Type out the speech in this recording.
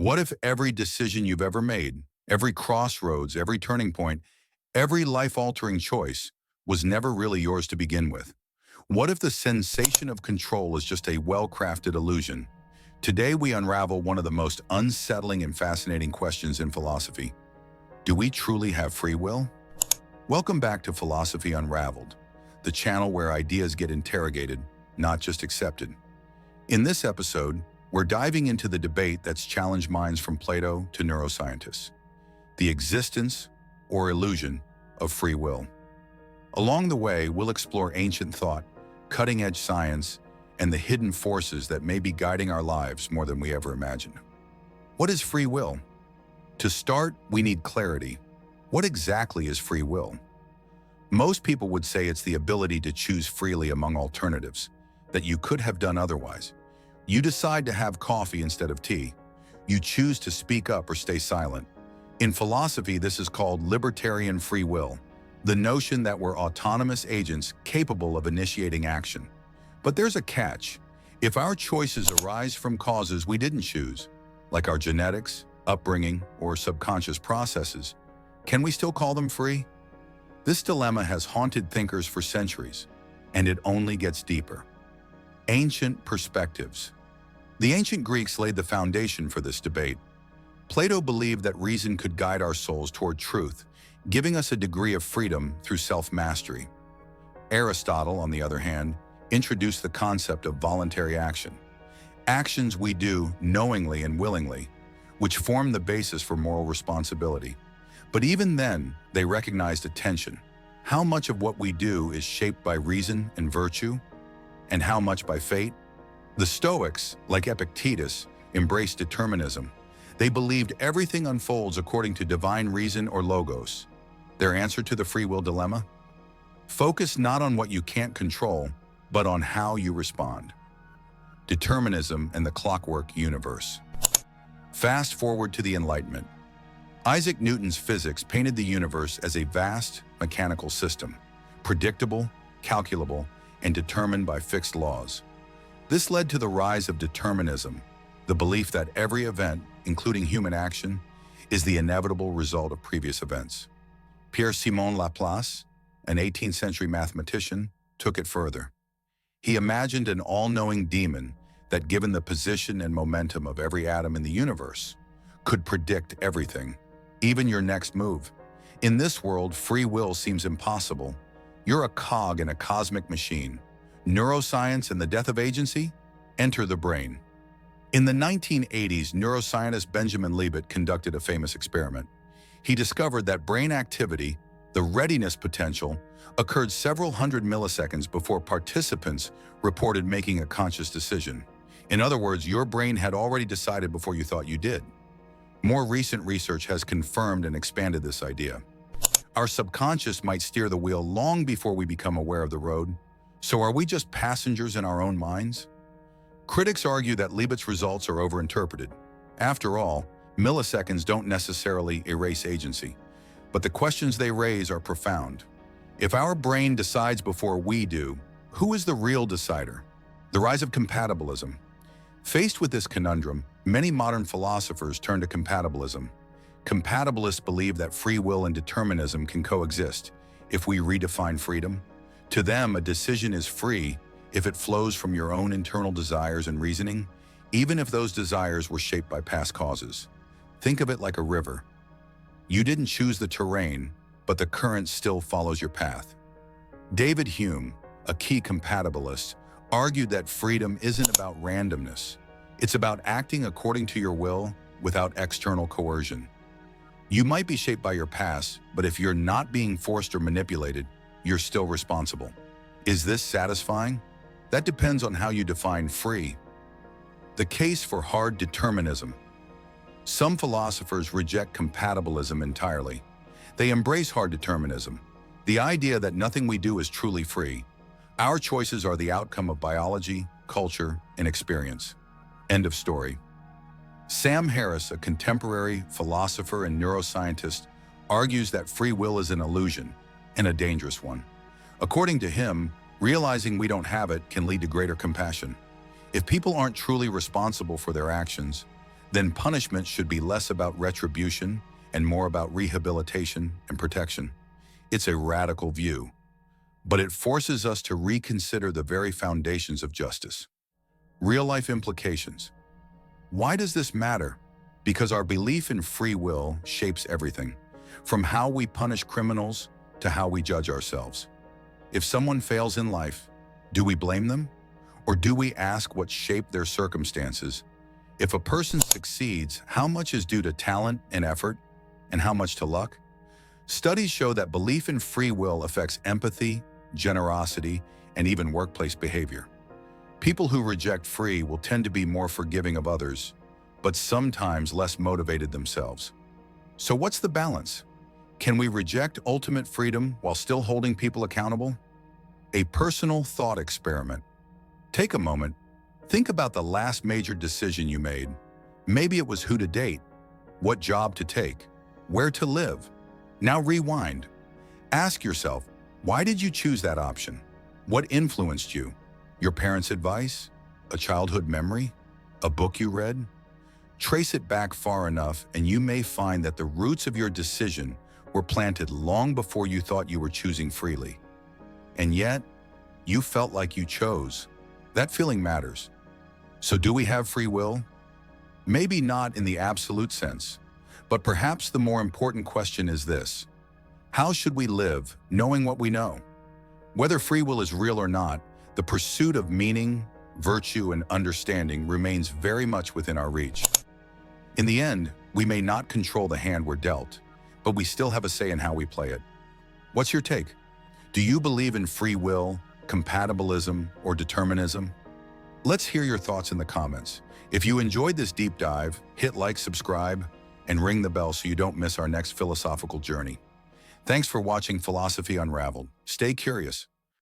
What if every decision you've ever made, every crossroads, every turning point, every life-altering choice was never really yours to begin with? What if the sensation of control is just a well-crafted illusion? Today we unravel one of the most unsettling and fascinating questions in philosophy. Do we truly have free will? Welcome back to Philosophy Unraveled, the channel where ideas get interrogated, not just accepted. In this episode, we're diving into the debate that's challenged minds from Plato to neuroscientists: the existence or illusion of free will. Along the way, we'll explore ancient thought, cutting-edge science, and the hidden forces that may be guiding our lives more than we ever imagined. What is free will? To start, we need clarity. What exactly is free will? Most people would say it's the ability to choose freely among alternatives, that you could have done otherwise. You decide to have coffee instead of tea. You choose to speak up or stay silent. In philosophy, this is called libertarian free will, the notion that we're autonomous agents capable of initiating action. But there's a catch. If our choices arise from causes we didn't choose, like our genetics, upbringing, or subconscious processes, can we still call them free? This dilemma has haunted thinkers for centuries, and it only gets deeper. Ancient perspectives. The ancient Greeks laid the foundation for this debate. Plato believed that reason could guide our souls toward truth, giving us a degree of freedom through self-mastery. Aristotle, on the other hand, introduced the concept of voluntary action. Actions we do knowingly and willingly, which form the basis for moral responsibility. But even then, they recognized a tension. How much of what we do is shaped by reason and virtue, and how much by fate? The Stoics, like Epictetus, embraced determinism. They believed everything unfolds according to divine reason or logos. Their answer to the free will dilemma? Focus not on what you can't control, but on how you respond. Determinism and the clockwork universe. Fast forward to the Enlightenment. Isaac Newton's physics painted the universe as a vast, mechanical system, predictable, calculable, and determined by fixed laws. This led to the rise of determinism, the belief that every event, including human action, is the inevitable result of previous events. Pierre-Simon Laplace, an 18th century mathematician, took it further. He imagined an all-knowing demon that, given the position and momentum of every atom in the universe, could predict everything, even your next move. In this world, free will seems impossible. You're a cog in a cosmic machine. Neuroscience and the death of agency? Enter the brain. In the 1980s, neuroscientist Benjamin Libet conducted a famous experiment. He discovered that brain activity, the readiness potential, occurred several hundred milliseconds before participants reported making a conscious decision. In other words, your brain had already decided before you thought you did. More recent research has confirmed and expanded this idea. Our subconscious might steer the wheel long before we become aware of the road. So are we just passengers in our own minds? Critics argue that Libet's results are overinterpreted. After all, milliseconds don't necessarily erase agency, but the questions they raise are profound. If our brain decides before we do, who is the real decider? The rise of compatibilism. Faced with this conundrum, many modern philosophers turn to compatibilism. Compatibilists believe that free will and determinism can coexist if we redefine freedom. To them, a decision is free if it flows from your own internal desires and reasoning, even if those desires were shaped by past causes. Think of it like a river. You didn't choose the terrain, but the current still follows your path. David Hume, a key compatibilist, argued that freedom isn't about randomness. It's about acting according to your will without external coercion. You might be shaped by your past, but if you're not being forced or manipulated, you're still responsible. Is this satisfying? That depends on how you define free. The case for hard determinism. Some philosophers reject compatibilism entirely. They embrace hard determinism, the idea that nothing we do is truly free. Our choices are the outcome of biology, culture, and experience. End of story. Sam Harris, a contemporary philosopher and neuroscientist, argues that free will is an illusion, and a dangerous one. According to him, realizing we don't have it can lead to greater compassion. If people aren't truly responsible for their actions, then punishment should be less about retribution and more about rehabilitation and protection. It's a radical view, but it forces us to reconsider the very foundations of justice. Real-life implications. Why does this matter? Because our belief in free will shapes everything, from how we punish criminals to how we judge ourselves. If someone fails in life, do we blame them? Or do we ask what shaped their circumstances? If a person succeeds, how much is due to talent and effort, and how much to luck? Studies show that belief in free will affects empathy, generosity, and even workplace behavior. People who reject free will tend to be more forgiving of others, but sometimes less motivated themselves. So what's the balance? Can we reject ultimate freedom while still holding people accountable? A personal thought experiment. Take a moment. Think about the last major decision you made. Maybe it was who to date, what job to take, where to live. Now rewind. Ask yourself, why did you choose that option? What influenced you? Your parents' advice? A childhood memory? A book you read? Trace it back far enough and you may find that the roots of your decision were planted long before you thought you were choosing freely. And yet, you felt like you chose. That feeling matters. So do we have free will? Maybe not in the absolute sense, but perhaps the more important question is this: how should we live knowing what we know? Whether free will is real or not, the pursuit of meaning, virtue, and understanding remains very much within our reach. In the end, we may not control the hand we're dealt, but we still have a say in how we play it. What's your take? Do you believe in free will, compatibilism, or determinism? Let's hear your thoughts in the comments. If you enjoyed this deep dive, hit like, subscribe, and ring the bell so you don't miss our next philosophical journey. Thanks for watching Philosophy Unraveled. Stay curious.